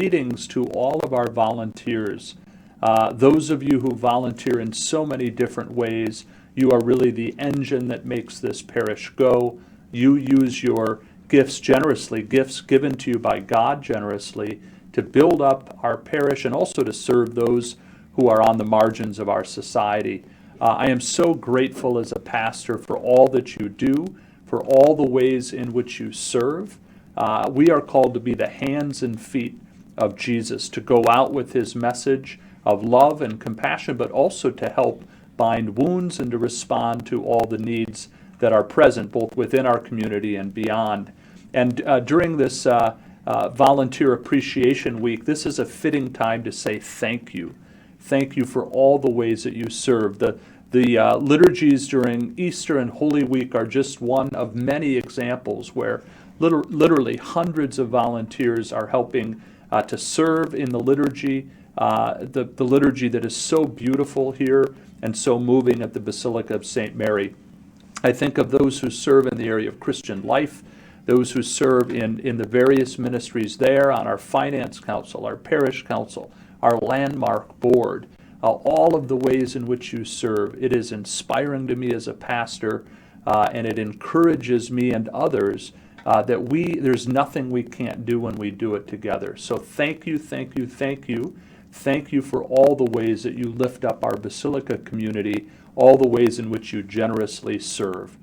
greetings to all of our volunteers. Those of you who volunteer in so many different ways, you are really the engine that makes this parish go. You use your gifts generously, gifts given to you by God generously, to build up our parish and also to serve those who are on the margins of our society. I am so grateful as a pastor for all that you do, for all the ways in which you serve. We are called to be the hands and feet of Jesus, to go out with his message of love and compassion, but also to help bind wounds and to respond to all the needs that are present both within our community and beyond. And during this Volunteer Appreciation Week, this is a fitting time to say thank you. Thank you for all the ways that you serve. The liturgies during Easter and Holy Week are just one of many examples where literally hundreds of volunteers are helping to serve in the liturgy, the liturgy that is so beautiful here and so moving at the Basilica of St. Mary. I think of those who serve in the area of Christian life, those who serve in the various ministries there, on our finance council, our parish council, our landmark board, all of the ways in which you serve. It is inspiring to me as a pastor, and it encourages me and others that there's nothing we can't do when we do it together. So thank you, thank you, thank you. Thank you for all the ways that you lift up our Basilica community, all the ways in which you generously serve.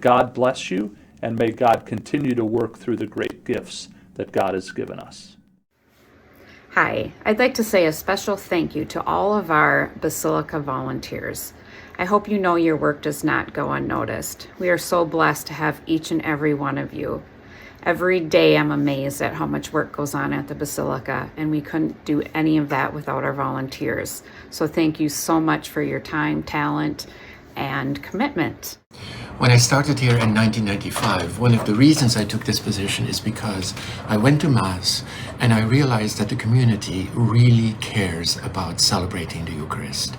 God bless you, and may God continue to work through the great gifts that God has given us. Hi, I'd like to say a special thank you to all of our Basilica volunteers. I hope you know your work does not go unnoticed. We are so blessed to have each and every one of you. Every day I'm amazed at how much work goes on at the Basilica, and we couldn't do any of that without our volunteers. So thank you so much for your time, talent, and commitment. When I started here in 1995, one of the reasons I took this position is because I went to Mass and I realized that the community really cares about celebrating the Eucharist.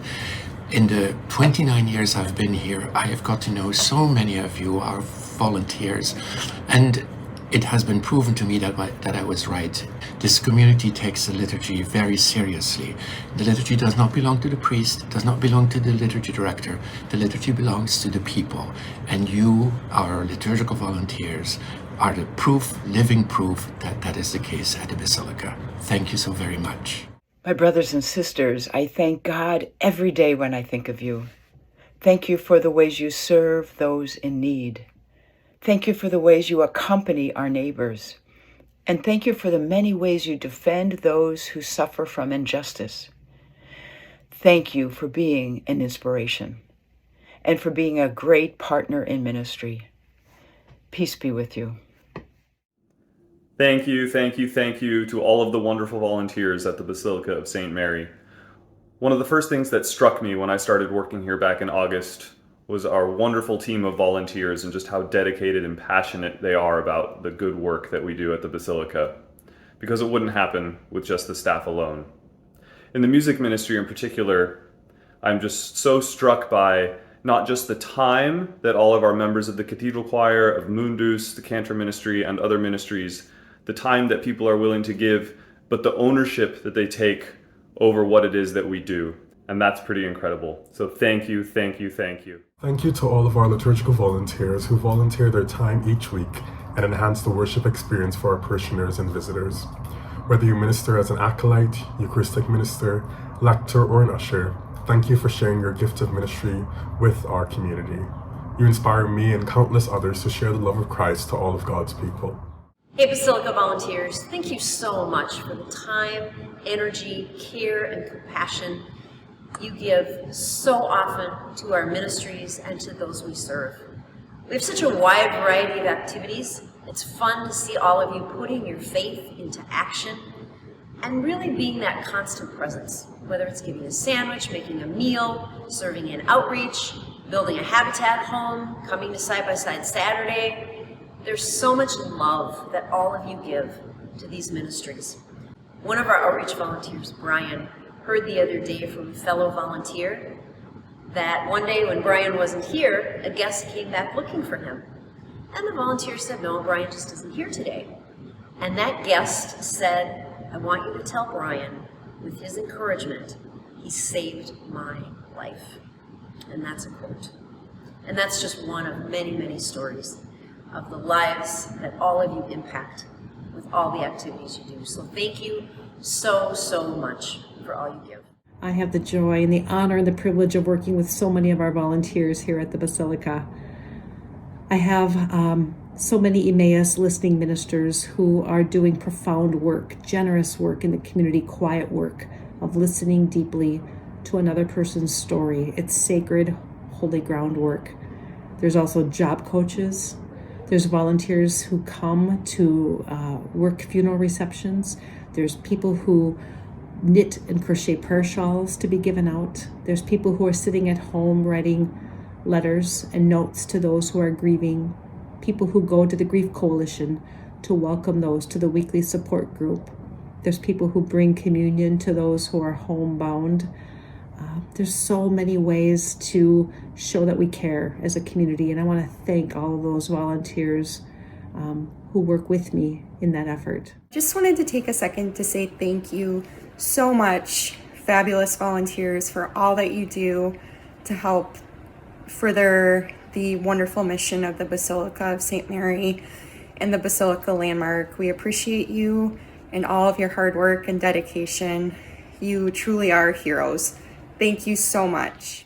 In the 29 years I've been here, I have got to know so many of you, our volunteers, and it has been proven to me that I was right. This community takes the liturgy very seriously. The liturgy does not belong to the priest, does not belong to the liturgy director. The liturgy belongs to the people. And you, our liturgical volunteers, are the proof, living proof that that is the case at the Basilica. Thank you so very much. My brothers and sisters, I thank God every day when I think of you. Thank you for the ways you serve those in need. Thank you for the ways you accompany our neighbors. And thank you for the many ways you defend those who suffer from injustice. Thank you for being an inspiration and for being a great partner in ministry. Peace be with you. Thank you, thank you, thank you to all of the wonderful volunteers at the Basilica of St. Mary. One of the first things that struck me when I started working here back in August was our wonderful team of volunteers and just how dedicated and passionate they are about the good work that we do at the Basilica, because it wouldn't happen with just the staff alone. In the music ministry in particular, I'm just so struck by not just the time that all of our members of the Cathedral Choir, of Mundus, the Cantor Ministry, and other ministries, the time that people are willing to give, but the ownership that they take over what it is that we do. And that's pretty incredible. So thank you, thank you, thank you. Thank you to all of our liturgical volunteers who volunteer their time each week and enhance the worship experience for our parishioners and visitors. Whether you minister as an acolyte, Eucharistic minister, lector, or an usher, thank you for sharing your gift of ministry with our community. You inspire me and countless others to share the love of Christ to all of God's people. Hey Basilica volunteers, thank you so much for the time, energy, care, and compassion you give so often to our ministries and to those we serve. We have such a wide variety of activities. It's fun to see all of you putting your faith into action and really being that constant presence, whether it's giving a sandwich, making a meal, serving in outreach, building a habitat home, coming to Side by Side Saturday. There's so much love that all of you give to these ministries. One of our outreach volunteers, Brian, heard the other day from a fellow volunteer that one day when Brian wasn't here, a guest came back looking for him. And the volunteer said, no, Brian just isn't here today. And that guest said, I want you to tell Brian, with his encouragement, he saved my life. And that's a quote. And that's just one of many, many stories of the lives that all of you impact with all the activities you do. So thank you so, so much for all you give. I have the joy and the honor and the privilege of working with so many of our volunteers here at the Basilica. I have so many Emmaus listening ministers who are doing profound work, generous work in the community, quiet work of listening deeply to another person's story. It's sacred, holy ground work. There's also job coaches. There's volunteers who come to work funeral receptions. There's people who knit and crochet prayer shawls to be given out. There's people who are sitting at home writing letters and notes to those who are grieving. People who go to the Grief Coalition to welcome those to the weekly support group. There's people who bring communion to those who are homebound. There's so many ways to show that we care as a community, and I want to thank all of those volunteers who work with me in that effort. Just wanted to take a second to say thank you so much, fabulous volunteers, for all that you do to help further the wonderful mission of the Basilica of St. Mary and the Basilica Landmark. We appreciate you and all of your hard work and dedication. You truly are heroes. Thank you so much.